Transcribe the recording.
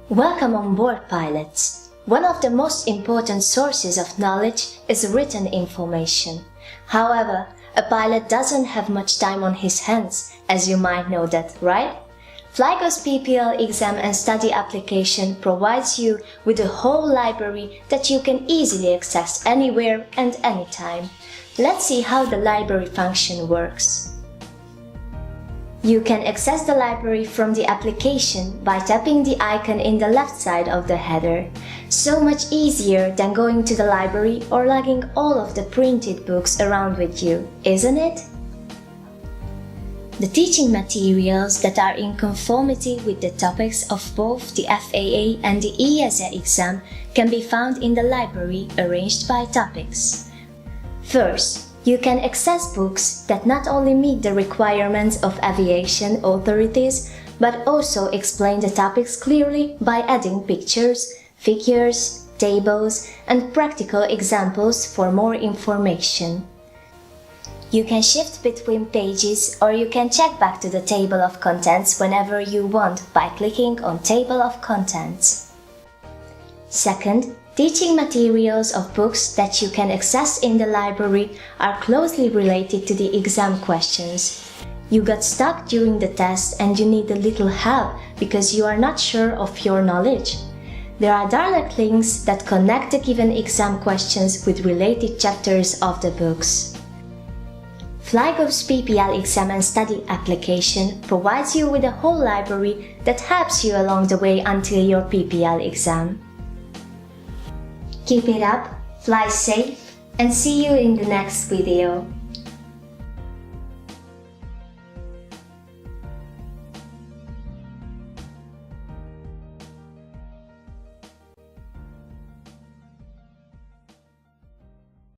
Welcome on board, pilots! One of the most important sources of knowledge is written information. However, a pilot doesn't have much time on his hands, as you might know that, right? FlyGo's PPL Exam and Study application provides you with a whole library that you can easily access anywhere and anytime. Let's see how the library function works. You can access the library from the application by tapping the icon in the left side of the header. So much easier than going to the library or lugging all of the printed books around with you, isn't it? The teaching materials that are in conformity with the topics of both the FAA and the EASA exam can be found in the library arranged by topics. First, you can access books that not only meet the requirements of aviation authorities, but also explain the topics clearly by adding pictures, figures, tables, and practical examples for more information. You can shift between pages, or you can check back to the table of contents whenever you want by clicking on Table of Contents. Second, teaching materials of books that you can access in the library are closely related to the exam questions. You got stuck during the test and you need a little help because you are not sure of your knowledge. There are direct links that connect the given exam questions with related chapters of the books. FlyGo's PPL Exam and Study application provides you with a whole library that helps you along the way until your PPL exam. Keep it up, fly safe, and see you in the next video.